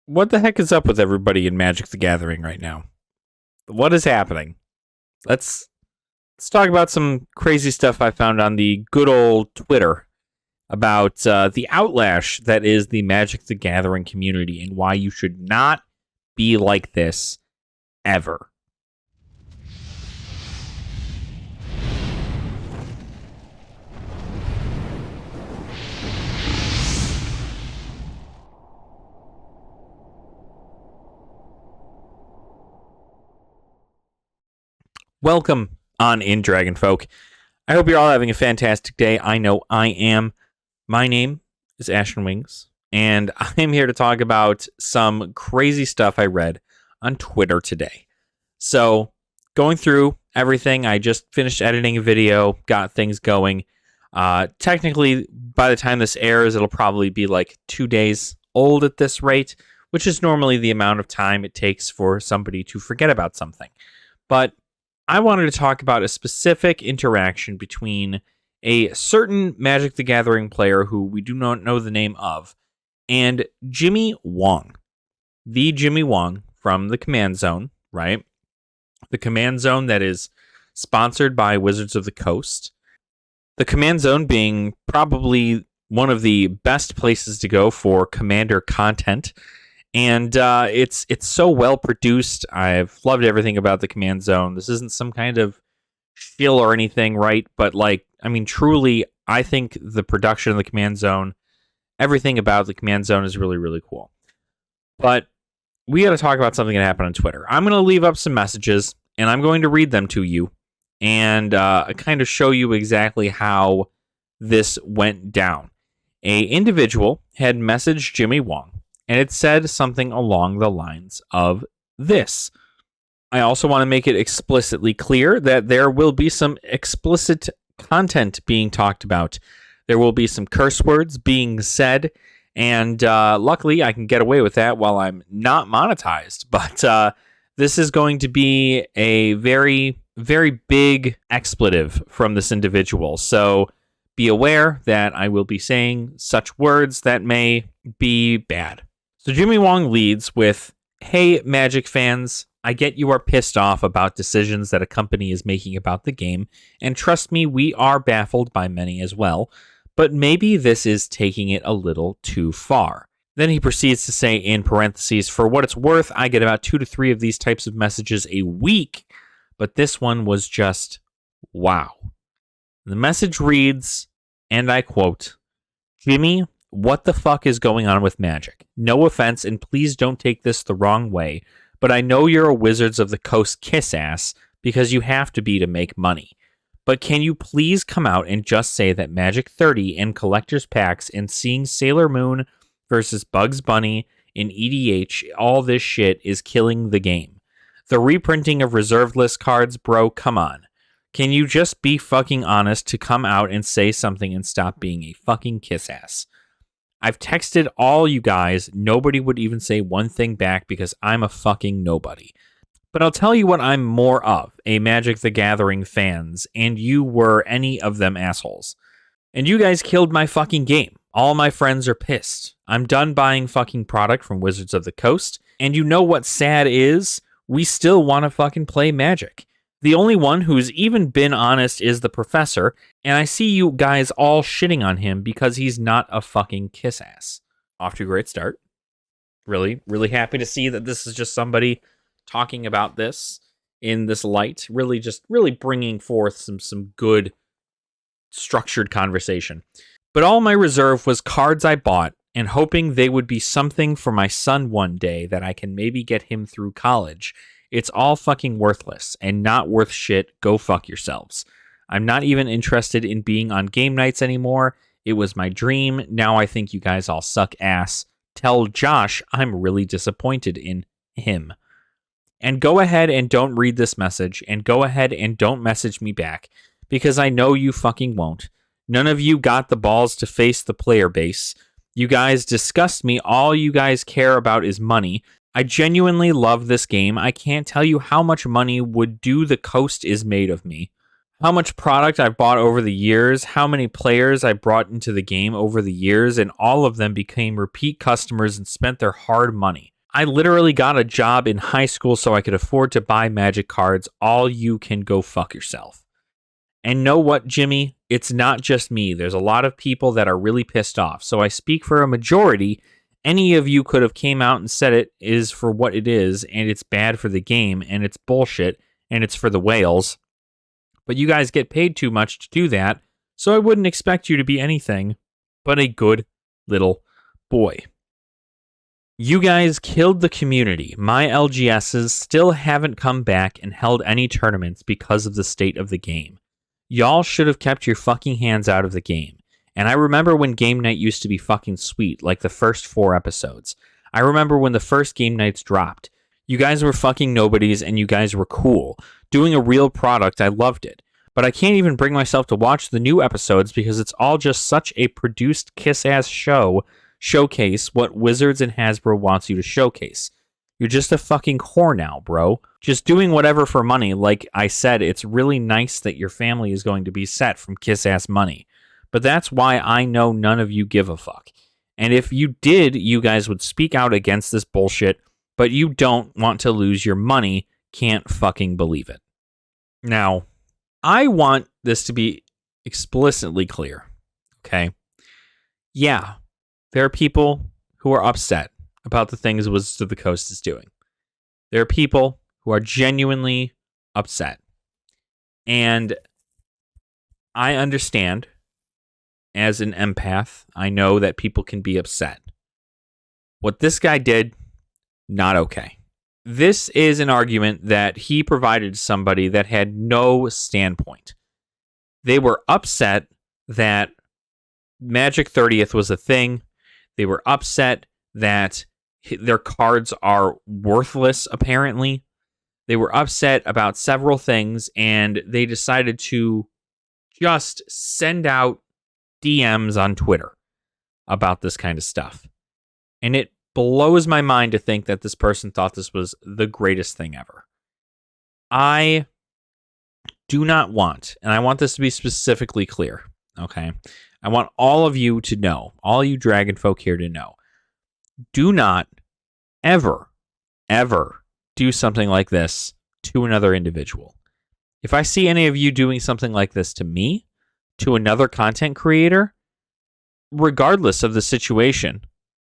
What the heck is up with everybody in Magic the Gathering right now? What is happening? Let's talk about some crazy stuff I found on the good old Twitter about the outlash that is the Magic the Gathering community and why you should not be like this ever. Welcome on in, Dragon Folk. I hope you're all having a fantastic day. I know I am. My name is Ashen Wings, and I'm here to talk about some crazy stuff I read on Twitter today. So, going through everything, I just finished editing a video, got things going. Technically, by the time this airs, it'll probably be like 2 days old at this rate, which is normally the amount of time it takes for somebody to forget about something. But I wanted to talk about a specific interaction between a certain Magic the Gathering player who we do not know the name of and Jimmy Wong. The Jimmy Wong from the Command Zone, right? The Command Zone that is sponsored by Wizards of the Coast. The Command Zone being probably one of the best places to go for Commander content. And it's so well produced. I've loved everything about the Command Zone. This isn't some kind of shill or anything, right? But truly, I think the production of the Command Zone, everything about the Command Zone is really, really cool. But we got to talk about something that happened on Twitter. I'm going to leave up some messages, and I'm going to read them to you and kind of show you exactly how this went down. A individual had messaged Jimmy Wong, and it said something along the lines of this. I also want to make it explicitly clear that there will be some explicit content being talked about. There will be some curse words being said, and luckily I can get away with that while I'm not monetized. But this is going to be a very, very big expletive from this individual. So be aware that I will be saying such words that may be bad. So Jimmy Wong leads with, "Hey, Magic fans, I get you are pissed off about decisions that a company is making about the game, and trust me, we are baffled by many as well, but maybe this is taking it a little too far." Then he proceeds to say in parentheses, "For what it's worth, I get about 2 to 3 of these types of messages a week, but this one was just wow." The message reads, and I quote, "Jimmy, what the fuck is going on with Magic? No offense, and please don't take this the wrong way, but I know you're a Wizards of the Coast kiss ass because you have to be to make money. But can you please come out and just say that Magic 30 and collector's packs and seeing Sailor Moon versus Bugs Bunny in EDH, all this shit is killing the game. The reprinting of reserved list cards, bro, come on. Can you just be fucking honest to come out and say something and stop being a fucking kiss ass? I've texted all you guys. Nobody would even say one thing back because I'm a fucking nobody. But I'll tell you what I'm more of, a Magic the Gathering fans, and you were any of them assholes. And you guys killed my fucking game. All my friends are pissed. I'm done buying fucking product from Wizards of the Coast, and you know what sad is? We still want to fucking play Magic. The only one who's even been honest is the professor, and I see you guys all shitting on him because he's not a fucking kiss ass." Off to a great start. Really, really happy to see that this is just somebody talking about this in this light. Really bringing forth some good structured conversation. "But all my reserve was cards I bought and hoping they would be something for my son one day that I can maybe get him through college. It's all fucking worthless and not worth shit. Go fuck yourselves. I'm not even interested in being on game nights anymore. It was my dream. Now I think you guys all suck ass. Tell Josh I'm really disappointed in him. And go ahead and don't read this message, and go ahead and don't message me back, because I know you fucking won't. None of you got the balls to face the player base. You guys disgust me. All you guys care about is money. I genuinely love this game. I can't tell you how much money Would Do the Coast is made of me. How much product I've bought over the years, how many players I brought into the game over the years, and all of them became repeat customers and spent their hard money. I literally got a job in high school so I could afford to buy Magic cards. All you can go fuck yourself. And know what, Jimmy? It's not just me. There's a lot of people that are really pissed off. So I speak for a majority. Any of you could have came out and said it is for what it is, and it's bad for the game, and it's bullshit, and it's for the whales. But you guys get paid too much to do that, so I wouldn't expect you to be anything but a good little boy. You guys killed the community. My LGSs still haven't come back and held any tournaments because of the state of the game. Y'all should have kept your fucking hands out of the game. And I remember when game night used to be fucking sweet, like the first 4 episodes. I remember when the first game nights dropped. You guys were fucking nobodies and you guys were cool. Doing a real product, I loved it. But I can't even bring myself to watch the new episodes because it's all just such a produced kiss-ass showcase what Wizards and Hasbro wants you to showcase. You're just a fucking whore now, bro. Just doing whatever for money. Like I said, it's really nice that your family is going to be set from kiss-ass money. But that's why I know none of you give a fuck. And if you did, you guys would speak out against this bullshit, but you don't want to lose your money. Can't fucking believe it. Now, I want this to be explicitly clear, okay? Yeah, there are people who are upset about the things Wizards of the Coast is doing. There are people who are genuinely upset. And I understand, as an empath, I know that people can be upset. What this guy did, not okay. This is an argument that he provided to somebody that had no standpoint. They were upset that Magic 30th was a thing. They were upset that their cards are worthless, apparently. They were upset about several things, and they decided to just send out DMs on Twitter about this kind of stuff. And it blows my mind to think that this person thought this was the greatest thing ever. I do not want, and I want this to be specifically clear, okay? I want all of you to know, all you dragon folk here to know, do not ever do something like this to another individual. If I see any of you doing something like this to me, to another content creator, regardless of the situation,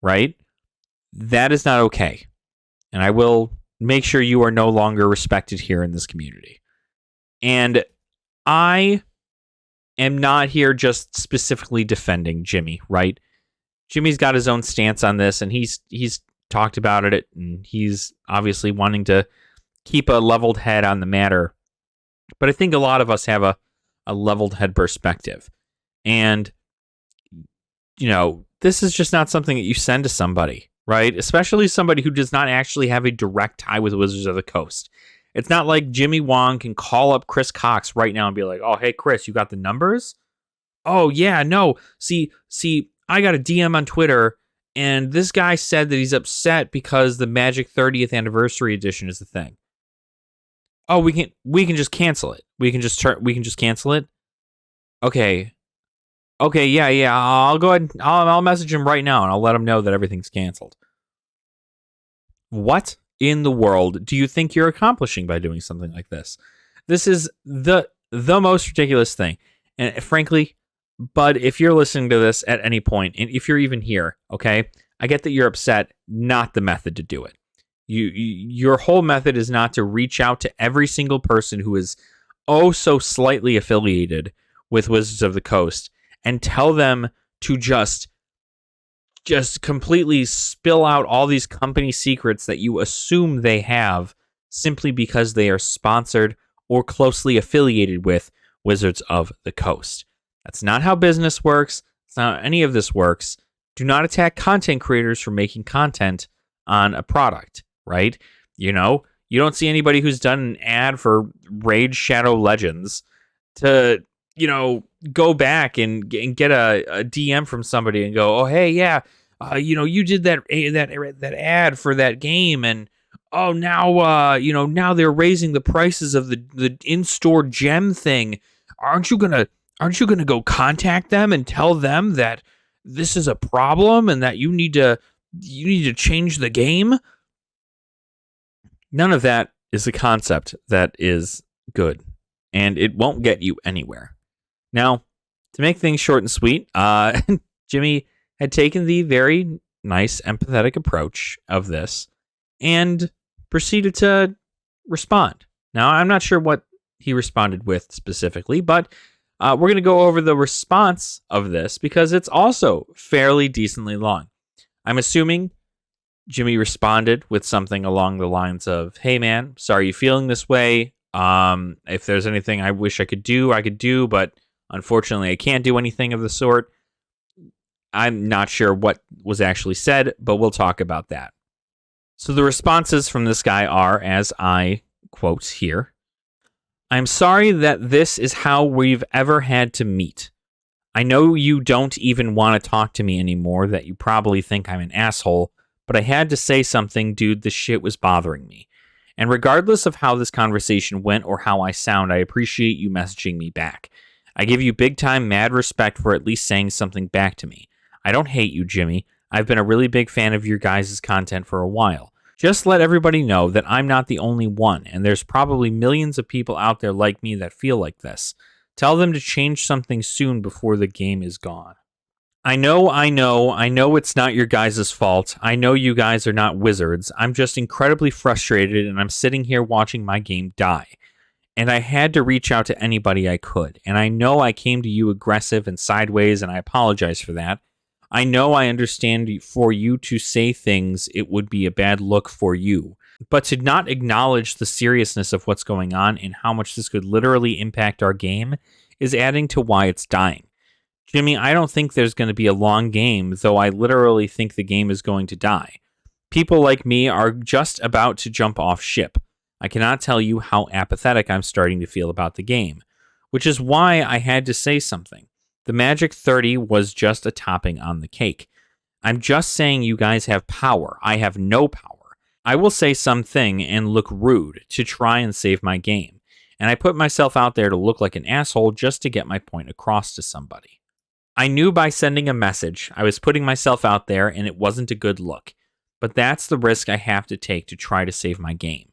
right? That is not okay. And I will make sure you are no longer respected here in this community. And I am not here just specifically defending Jimmy, right? Jimmy's got his own stance on this, and he's talked about it, and he's obviously wanting to keep a leveled head on the matter. But I think a lot of us have a leveled head perspective. And, you know, this is just not something that you send to somebody, right? Especially somebody who does not actually have a direct tie with Wizards of the Coast. It's not like Jimmy Wong can call up Chris Cox right now and be like, oh, hey, Chris, you got the numbers? Oh, yeah, no. See, I got a DM on Twitter, and this guy said that he's upset because the Magic 30th Anniversary Edition is the thing. Oh, we can just cancel it. We can just cancel it. Okay, yeah. I'll go ahead. I'll message him right now, and I'll let him know that everything's canceled. What in the world do you think you're accomplishing by doing something like this? This is the most ridiculous thing. And frankly, Bud, if you're listening to this at any point, and if you're even here, okay, I get that you're upset. Not the method to do it. Your whole method is not to reach out to every single person who is oh so slightly affiliated with Wizards of the Coast and tell them to just completely spill out all these company secrets that you assume they have simply because they are sponsored or closely affiliated with Wizards of the Coast. That's not how business works. That's not how any of this works. Do not attack content creators for making content on a product, right? You know, you don't see anybody who's done an ad for Raid Shadow Legends to, you know, go back and get a DM from somebody and go, oh, hey, yeah, you know, you did that ad for that game, and oh, now, you know, now they're raising the prices of the in-store gem thing. Aren't you gonna go contact them and tell them that this is a problem and that you need to change the game? None of that is a concept that is good, and it won't get you anywhere. Now, to make things short and sweet, Jimmy had taken the very nice, empathetic approach of this and proceeded to respond. Now, I'm not sure what he responded with specifically, but we're going to go over the response of this because it's also fairly decently long. I'm assuming Jimmy responded with something along the lines of, "Hey man, sorry you're feeling this way. If there's anything I wish I could do, but unfortunately I can't do anything of the sort." I'm not sure what was actually said, but we'll talk about that. So the responses from this guy are, as I quote here, "I'm sorry that this is how we've ever had to meet. I know you don't even want to talk to me anymore, that you probably think I'm an asshole, but I had to say something, dude. This shit was bothering me. And regardless of how this conversation went or how I sound, I appreciate you messaging me back. I give you big time mad respect for at least saying something back to me. I don't hate you, Jimmy. I've been a really big fan of your guys' content for a while. Just let everybody know that I'm not the only one, and there's probably millions of people out there like me that feel like this. Tell them to change something soon before the game is gone. I know it's not your guys' fault. I know you guys are not wizards. I'm just incredibly frustrated, and I'm sitting here watching my game die. And I had to reach out to anybody I could. And I know I came to you aggressive and sideways, and I apologize for that. I know I understand for you to say things, it would be a bad look for you. But to not acknowledge the seriousness of what's going on and how much this could literally impact our game is adding to why it's dying. Jimmy, I don't think there's going to be a long game, though I literally think the game is going to die. People like me are just about to jump off ship. I cannot tell you how apathetic I'm starting to feel about the game, which is why I had to say something. The Magic 30 was just a topping on the cake. I'm just saying you guys have power. I have no power. I will say something and look rude to try and save my game. And I put myself out there to look like an asshole just to get my point across to somebody. I knew by sending a message, I was putting myself out there and it wasn't a good look. But that's the risk I have to take to try to save my game.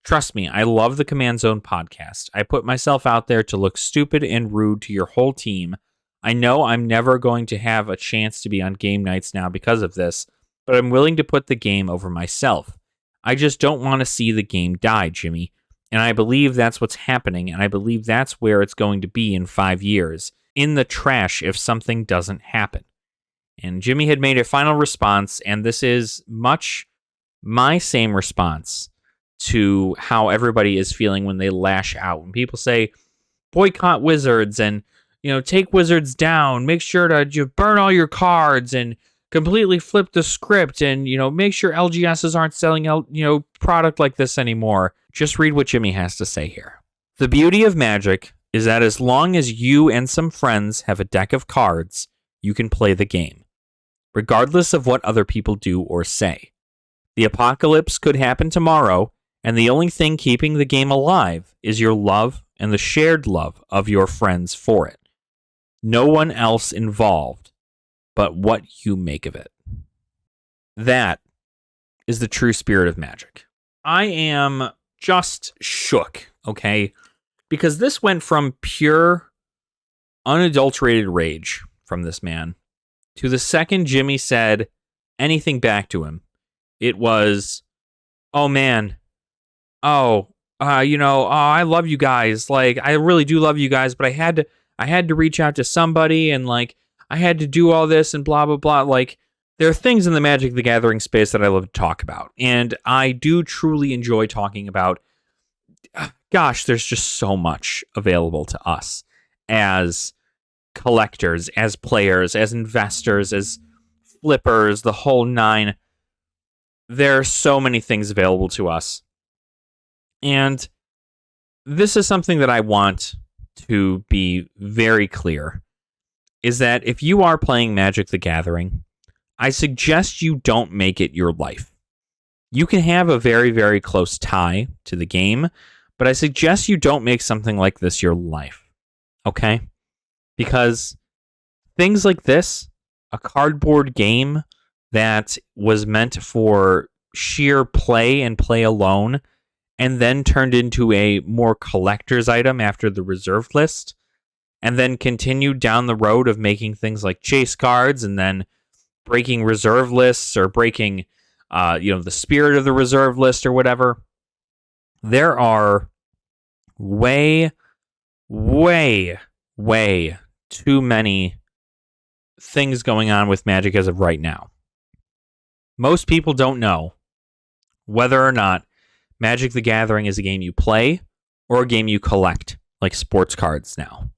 Trust me, I love the Command Zone podcast. I put myself out there to look stupid and rude to your whole team. I know I'm never going to have a chance to be on game nights now because of this, but I'm willing to put the game over myself. I just don't want to see the game die, Jimmy. And I believe that's what's happening, and I believe that's where it's going to be in 5 years. In the trash if something doesn't happen." And Jimmy had made a final response, and this is much my same response to how everybody is feeling when they lash out. When people say, boycott Wizards and, take Wizards down, make sure to burn all your cards and completely flip the script and, make sure LGSs aren't selling, product like this anymore. Just read what Jimmy has to say here. "The beauty of Magic is that as long as you and some friends have a deck of cards, you can play the game, regardless of what other people do or say. The apocalypse could happen tomorrow, and the only thing keeping the game alive is your love and the shared love of your friends for it. No one else involved, but what you make of it." That is the true spirit of Magic. I am just shook, okay? Because this went from pure, unadulterated rage from this man to the second Jimmy said anything back to him, it was, "Oh man, I love you guys. Like, I really do love you guys, but I had to reach out to somebody, and like, I had to do all this and blah blah blah." Like, there are things in the Magic the Gathering space that I love to talk about, and I do truly enjoy talking about. Gosh, there's just so much available to us as collectors, as players, as investors, as flippers, the whole nine. There are so many things available to us. And this is something that I want to be very clear, is that if you are playing Magic the Gathering, I suggest you don't make it your life. You can have a very, very close tie to the game, but I suggest you don't make something like this your life, okay? Because things like this, a cardboard game that was meant for sheer play and play alone, and then turned into a more collector's item after the reserved list, and then continued down the road of making things like chase cards and then breaking reserve lists or breaking the spirit of the reserve list or whatever. There are way, way, way too many things going on with Magic as of right now. Most people don't know whether or not Magic the Gathering is a game you play or a game you collect, like sports cards now.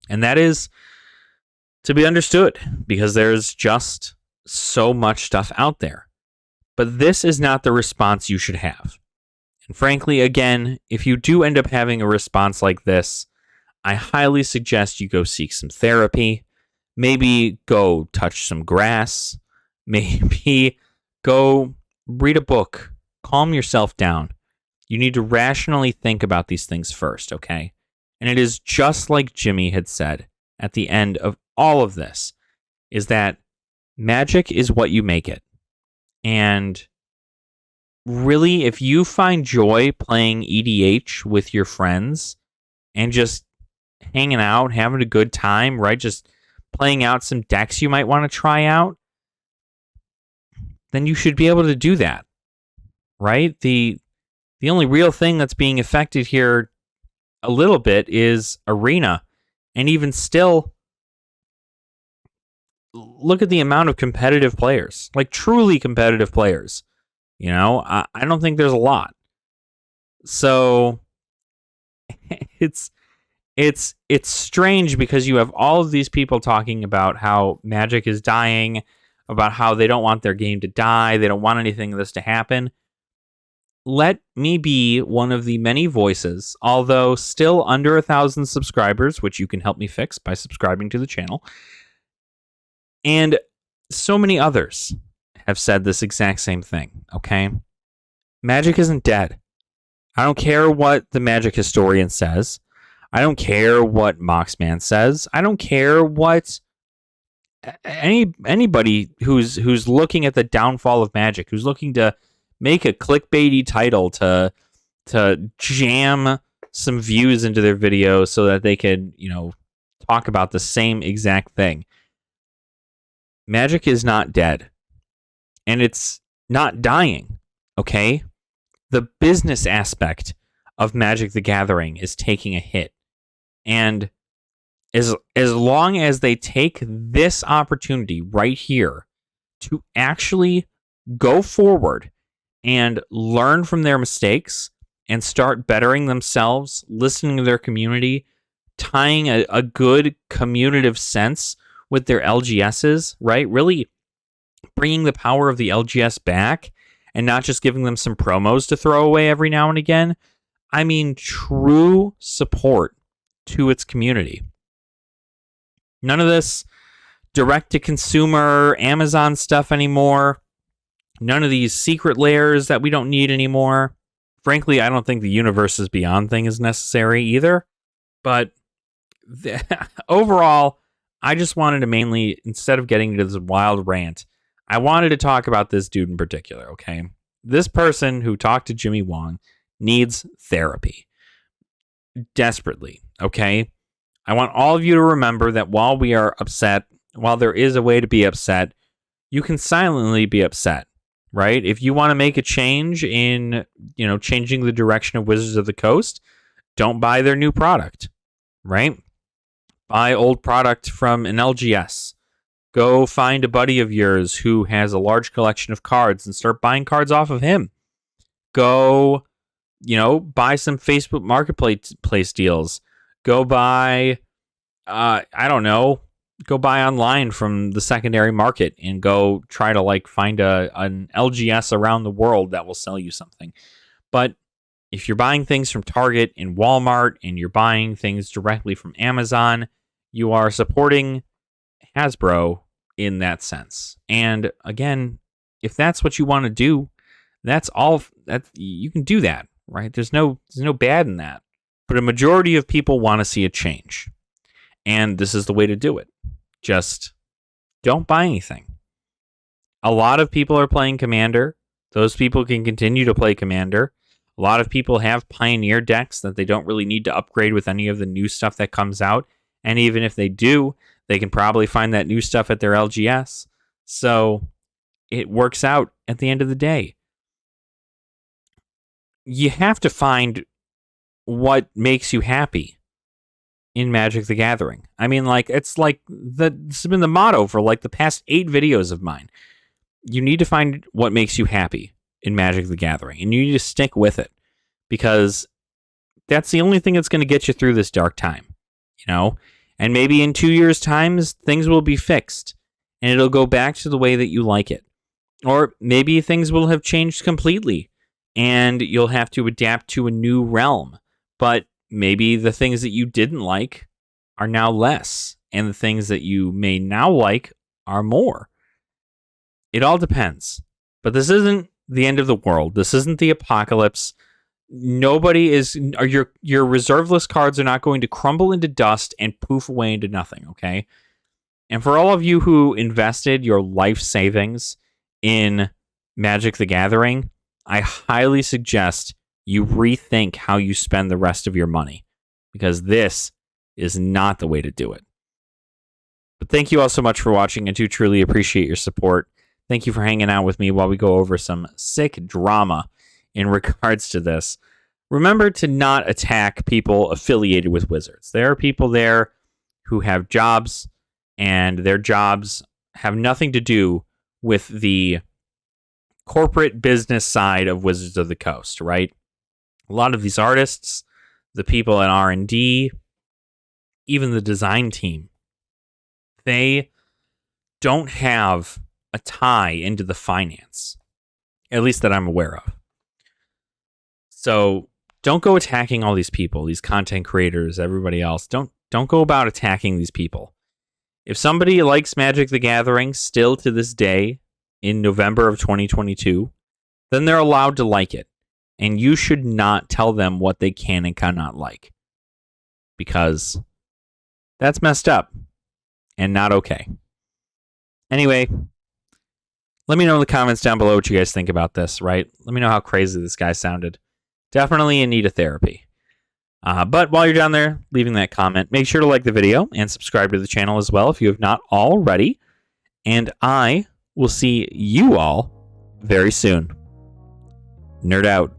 And that is to be understood because there's just so much stuff out there. But this is not the response you should have. And frankly, again, if you do end up having a response like this, I highly suggest you go seek some therapy. Maybe go touch some grass. Maybe go read a book. Calm yourself down. You need to rationally think about these things first, okay? And it is just like Jimmy had said at the end of all of this, is that Magic is what you make it. And really, if you find joy playing EDH with your friends and just hanging out, having a good time, right? Just playing out some decks you might want to try out, then you should be able to do that, right? The only real thing that's being affected here a little bit is Arena. And even still, look at the amount of competitive players, like truly competitive players. You know, I don't think there's a lot. So it's strange because you have all of these people talking about how Magic is dying, about how they don't want their game to die, they don't want anything of this to happen. Let me be one of the many voices, although still under 1,000 subscribers, which you can help me fix by subscribing to the channel. And so many others have said this exact same thing, okay? Magic isn't dead. I don't care what the Magic historian says. I don't care what Moxman says. I don't care what anybody who's looking at the downfall of Magic, who's looking to make a clickbaity title to jam some views into their video so that they could, talk about the same exact thing. Magic is not dead. And it's not dying, okay? The business aspect of Magic the Gathering is taking a hit. And as long as they take this opportunity right here to actually go forward and learn from their mistakes and start bettering themselves, listening to their community, tying a good communicative sense with their LGSs, right? Really bringing the power of the LGS back and not just giving them some promos to throw away every now and again. I mean, true support to its community. None of this direct-to-consumer Amazon stuff anymore. None of these secret layers that we don't need anymore. Frankly, I don't think the Universes Beyond thing is necessary either. But overall, I just wanted to mainly, instead of getting into this wild rant, I wanted to talk about this dude in particular, okay? This person who talked to Jimmy Wong needs therapy. Desperately, okay? I want all of you to remember that while we are upset, while there is a way to be upset, you can silently be upset, right? If you want to make a change in, changing the direction of Wizards of the Coast, don't buy their new product, right? Buy old product from an LGS. Go find a buddy of yours who has a large collection of cards and start buying cards off of him. Go, buy some Facebook Marketplace deals. Go buy, go buy online from the secondary market and go try to find an LGS around the world that will sell you something. But if you're buying things from Target and Walmart and you're buying things directly from Amazon, you are supporting Hasbro in that sense. And again, if that's what you want to do, that's all that you can do that, right? There's no bad in that. But a majority of people want to see a change. And this is the way to do it. Just don't buy anything. A lot of people are playing Commander. Those people can continue to play Commander. A lot of people have Pioneer decks that they don't really need to upgrade with any of the new stuff that comes out. And even if they do, they can probably find that new stuff at their LGS. So it works out at the end of the day. You have to find what makes you happy in Magic the Gathering. I mean, like, it's like this has been the motto for like the past 8 videos of mine. You need to find what makes you happy in Magic the Gathering, and you need to stick with it, because that's the only thing that's going to get you through this dark time, you know? And maybe in 2 years' time, things will be fixed, and it'll go back to the way that you like it. Or maybe things will have changed completely, and you'll have to adapt to a new realm. But maybe the things that you didn't like are now less, and the things that you may now like are more. It all depends. But this isn't the end of the world. This isn't the apocalypse. Nobody is... Your reserve list cards are not going to crumble into dust and poof away into nothing, okay? And for all of you who invested your life savings in Magic the Gathering, I highly suggest you rethink how you spend the rest of your money, because this is not the way to do it. But thank you all so much for watching. I do truly appreciate your support. Thank you for hanging out with me while we go over some sick drama in regards to this. Remember to not attack people affiliated with Wizards. There are people there who have jobs, and their jobs have nothing to do with the corporate business side of Wizards of the Coast, right? A lot of these artists, the people at R&D, even the design team, they don't have a tie into the finance, at least that I'm aware of. So don't go attacking all these people, these content creators, everybody else. Don't go about attacking these people. If somebody likes Magic the Gathering still to this day in November of 2022, then they're allowed to like it. And you should not tell them what they can and cannot like, because that's messed up and not okay. Anyway, let me know in the comments down below what you guys think about this, right? Let me know how crazy this guy sounded. Definitely in need of therapy. But while you're down there leaving that comment, make sure to like the video and subscribe to the channel as well if you have not already. And I will see you all very soon. Nerd out.